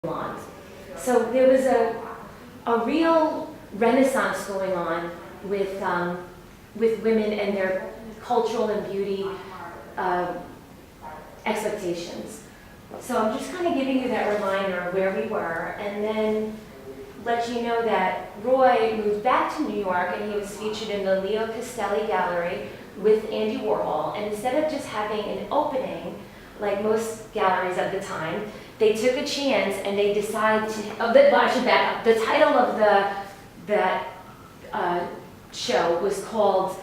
blonde. So there was a real renaissance going on with women and their cultural and beauty expectations. So I'm just kind of giving you that reminder of where we were, and then let you know that Roy moved back to New York and he was featured in the Leo Castelli Gallery with Andy Warhol. And instead of just having an opening, like most galleries of the time, they took a chance and they decided to, I should back up. The title of that show was called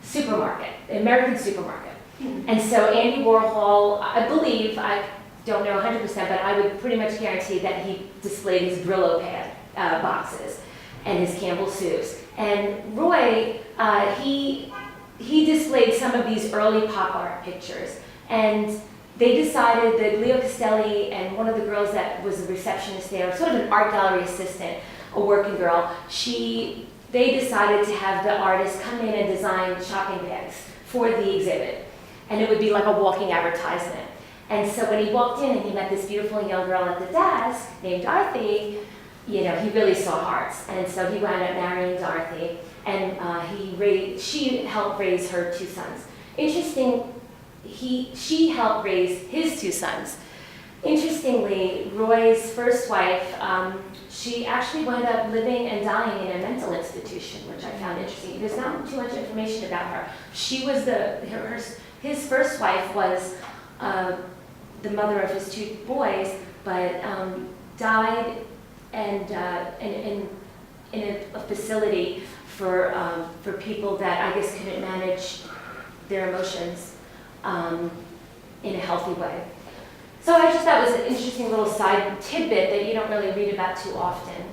Supermarket, American Supermarket. And so Andy Warhol, I believe, I don't know 100%, but I would pretty much guarantee that he displayed his Brillo pad boxes and his Campbell soups. And Roy, he displayed some of these early pop art pictures. And they decided that Leo Castelli and one of the girls that was a receptionist there, sort of an art gallery assistant, a working girl, they decided to have the artist come in and design shopping bags for the exhibit. And it would be like a walking advertisement. And so when he walked in and he met this beautiful young girl at the desk named Dorothy, you know, he really saw hearts. And so he wound up marrying Dorothy, and she helped raise her two sons. Interesting, she helped raise his two sons. Interestingly, Roy's first wife, she actually wound up living and dying in a mental institution, which I found interesting. There's not too much information about her. She was his first wife was the mother of his two boys, but died and in a facility for people that I guess couldn't manage their emotions in a healthy way. So I just thought it was an interesting little side tidbit that you don't really read about too often.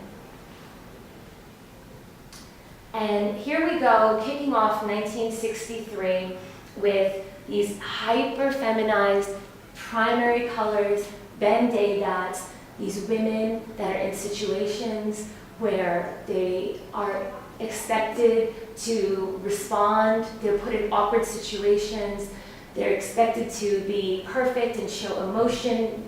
And here we go, kicking off 1963 with these hyper-feminized primary colors, Ben-Day dots, these women that are in situations where they are expected to respond, they're put in awkward situations, they're expected to be perfect and show emotion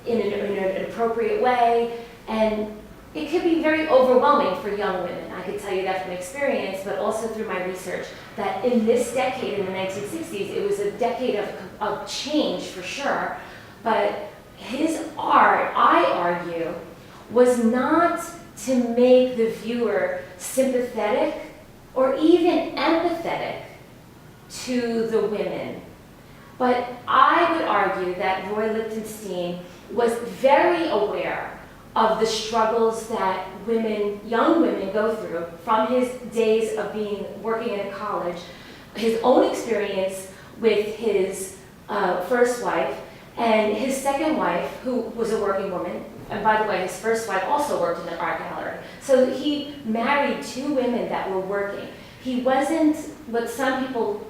in an appropriate way, and it could be very overwhelming for young women. I can tell you that from experience, but also through my research, that in this decade, in the 1960s, it was a decade of change for sure, but his art, I argue, was not to make the viewer sympathetic or even empathetic to the women. But I would argue that Roy Lichtenstein was very aware of the struggles that young women go through from his days of working in a college, his own experience with his first wife, and his second wife, who was a working woman. And by the way, his first wife also worked in an art gallery. So he married two women that were working. He wasn't what some people,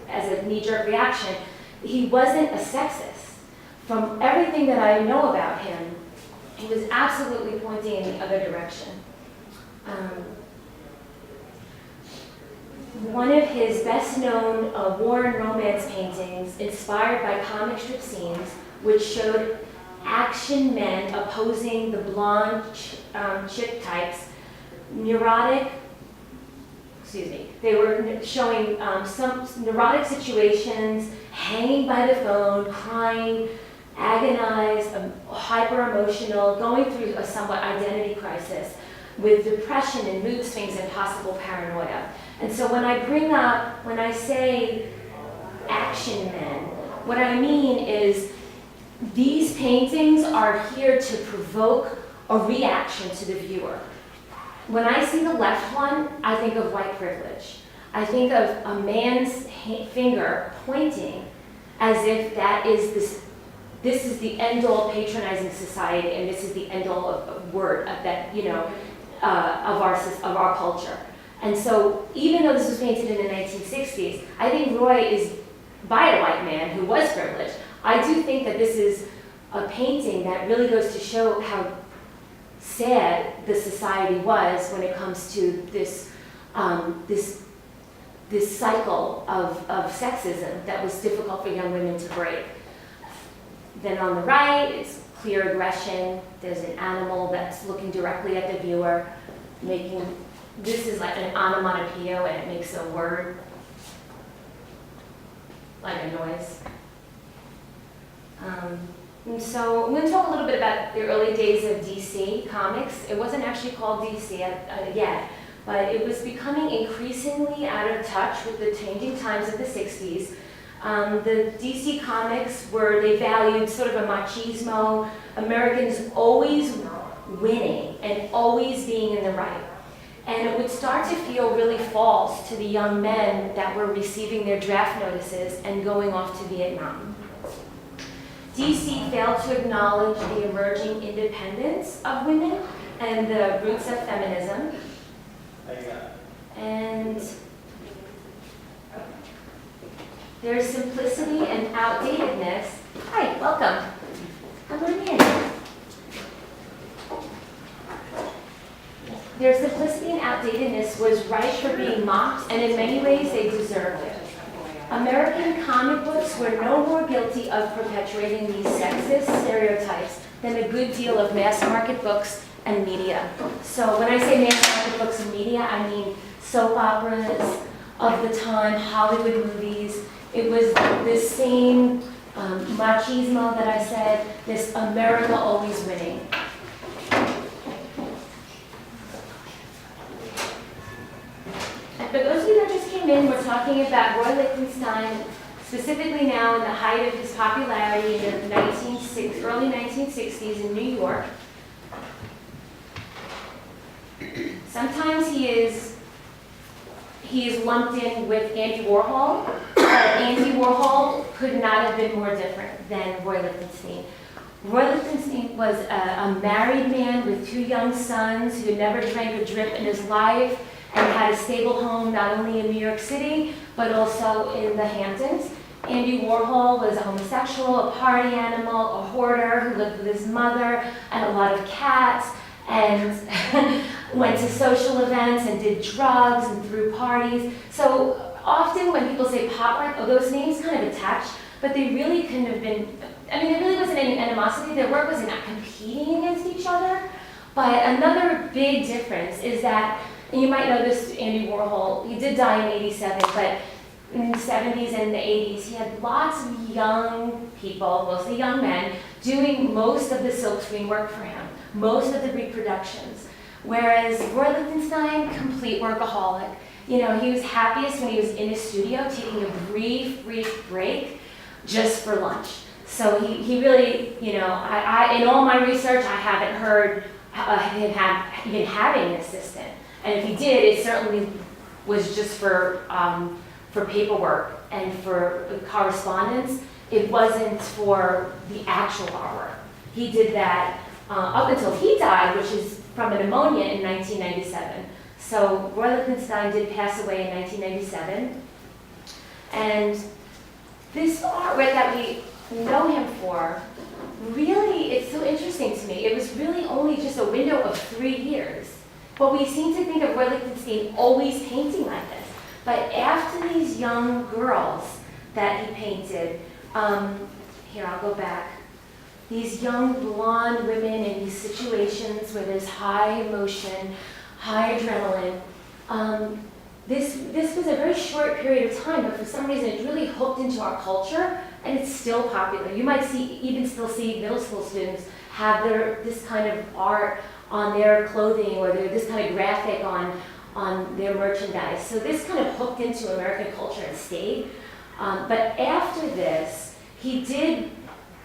as a knee-jerk reaction, he wasn't a sexist. From everything that I know about him, he was absolutely pointing in the other direction. One of his best-known war and romance paintings, inspired by comic strip scenes, which showed action men opposing the blonde chick types, they were showing some neurotic situations, hanging by the phone, crying, agonized, hyper-emotional, going through a somewhat identity crisis with depression and mood swings and possible paranoia. And so when I say action men, what I mean is these paintings are here to provoke a reaction to the viewer. When I see the left one, I think of white privilege. I think of a man's finger pointing as if that is this is the end-all patronizing society, and this is the end-all of word of that, of our culture. And so, even though this was painted in the 1960s, I think Roy is by a white man who was privileged. I do think that this is a painting that really goes to show how sad the society was when it comes to this cycle of sexism that was difficult for young women to break. Then on the right, it's clear aggression. There's an animal that's looking directly at the viewer, this is like an onomatopoeia, and it makes a word, like a noise. And so I'm going to talk a little bit about the early days of DC Comics. It wasn't actually called DC yet, but it was becoming increasingly out of touch with the changing times of the 60s. The DC Comics they valued sort of a machismo, Americans always winning and always being in the right. And it would start to feel really false to the young men that were receiving their draft notices and going off to Vietnam. DC failed to acknowledge the emerging independence of women and the roots of feminism. And there's simplicity and outdatedness. Hi, welcome. Come on in. Their simplicity and outdatedness was ripe for being mocked, and in many ways they deserved it. American comic books were no more guilty of perpetuating these sexist stereotypes than a good deal of mass market books and media. So when I say mass market books and media, I mean soap operas of the time, Hollywood movies. It was this same machismo that I said, this America always winning. And for those of you that just came in, we're talking about Roy Lichtenstein, specifically now in the height of his popularity in the early 1960s in New York. Sometimes he is lumped in with Andy Warhol, but Andy Warhol could not have been more different than Roy Lichtenstein. Roy Lichtenstein was a married man with 2 young sons who never drank a drip in his life and had a stable home not only in New York City, but also in the Hamptons. Andy Warhol was a homosexual, a party animal, a hoarder who lived with his mother and a lot of cats, and went to social events and did drugs and threw parties. So often when people say pop art, those names kind of attach, but they really couldn't have been, there really wasn't any animosity. Their work was not competing against each other. But another big difference is that, and you might know this, Andy Warhol, he did die in '87, but in the 70s and the 80s, he had lots of young people, mostly young men, doing most of the silkscreen work for him, most of the reproductions. Whereas Roy Lichtenstein, complete workaholic. He was happiest when he was in his studio, taking a brief break just for lunch. So he really, in all my research, I haven't heard him even having an assistant. And if he did, it certainly was just for paperwork and for correspondence. It wasn't for the actual artwork. He did that up until he died, which is from a pneumonia in 1997. So Roy Lichtenstein did pass away in 1997. And this artwork that we know him for, really, it's so interesting to me. It was really only just a window of 3 years. But we seem to think of Roy Lichtenstein always painting like this. But after these young girls that he painted, here, I'll go back. These young blonde women in these situations where there's high emotion, high adrenaline. This was a very short period of time, but for some reason it's really hooked into our culture, and it's still popular. You might even still see middle school students have this kind of art on their clothing, or this kind of graphic on their merchandise. So this kind of hooked into American culture and stayed. But after this, he did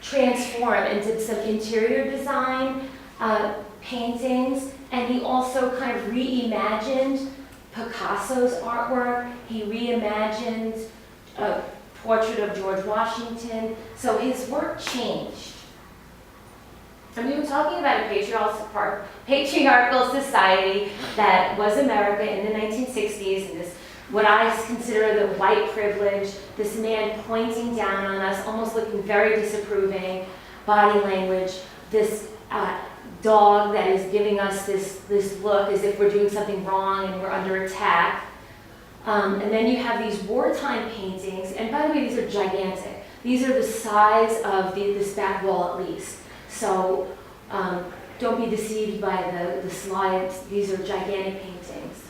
transform and did some interior design paintings, and he also kind of reimagined Picasso's artwork. He reimagined a portrait of George Washington. So his work changed. And we were talking about a patriarchal society that was America in the 1960s, and this, what I consider the white privilege, this man pointing down on us, almost looking very disapproving, body language, this dog that is giving us this look as if we're doing something wrong and we're under attack. And then you have these wartime paintings, and by the way, these are gigantic. These are the size of this back wall at least. So don't be deceived by the slides. These are gigantic paintings.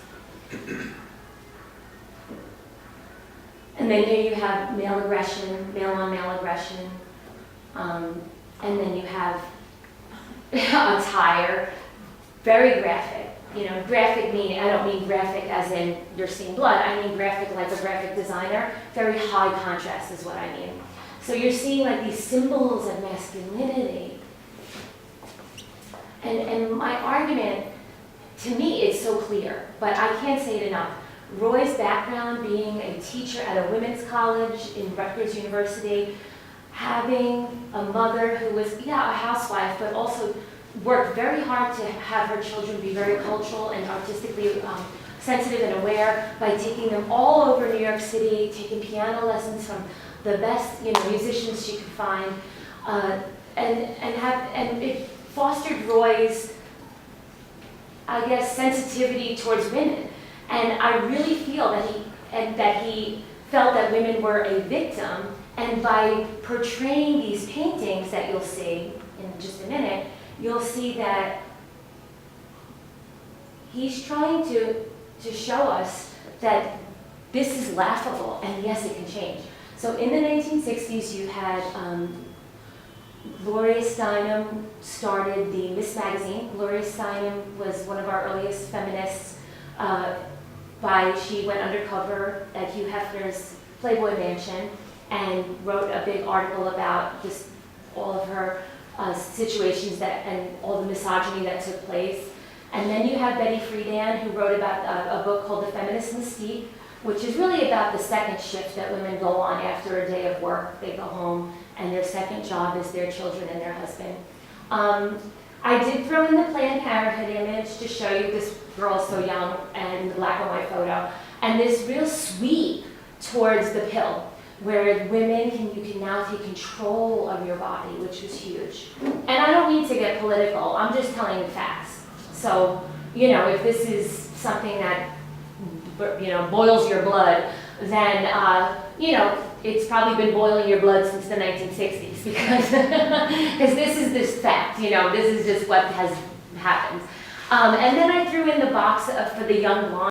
And then here you have male aggression, male-on-male aggression. And then you have attire, very graphic. You know, graphic meaning, I don't mean graphic as in you're seeing blood, I mean graphic like a graphic designer. Very high contrast is what I mean. So you're seeing like these symbols of masculinity. And my argument, to me, is so clear, but I can't say it enough. Roy's background being a teacher at a women's college in Rutgers University, having a mother who was, a housewife, but also worked very hard to have her children be very cultural and artistically sensitive and aware by taking them all over New York City, taking piano lessons from the best musicians she could find, and it fostered Roy's, I guess, sensitivity towards women. And I really feel that he felt that women were a victim, and by portraying these paintings that you'll see in just a minute, you'll see that he's trying to show us that this is laughable, and yes, it can change. So in the 1960s, you had Gloria Steinem started the Miss Magazine. Gloria Steinem was one of our earliest feminists. She went undercover at Hugh Hefner's Playboy Mansion and wrote a big article about just all of her situations and all the misogyny that took place. And then you have Betty Friedan, who wrote about a book called The Feminist Mystique, which is really about the second shift that women go on after a day of work. They go home, and their second job is their children and their husband. I did throw in the Planned Parenthood image to show you this girl so young and the black and white photo, and this real sweep towards the pill, where women you can now take control of your body, which was huge. And I don't mean to get political, I'm just telling you facts. So, if this is something that, boils your blood, then, it's probably been boiling your blood since the 1960s because this is this fact, this is just what has happened. And then I threw in the box for the young blonde.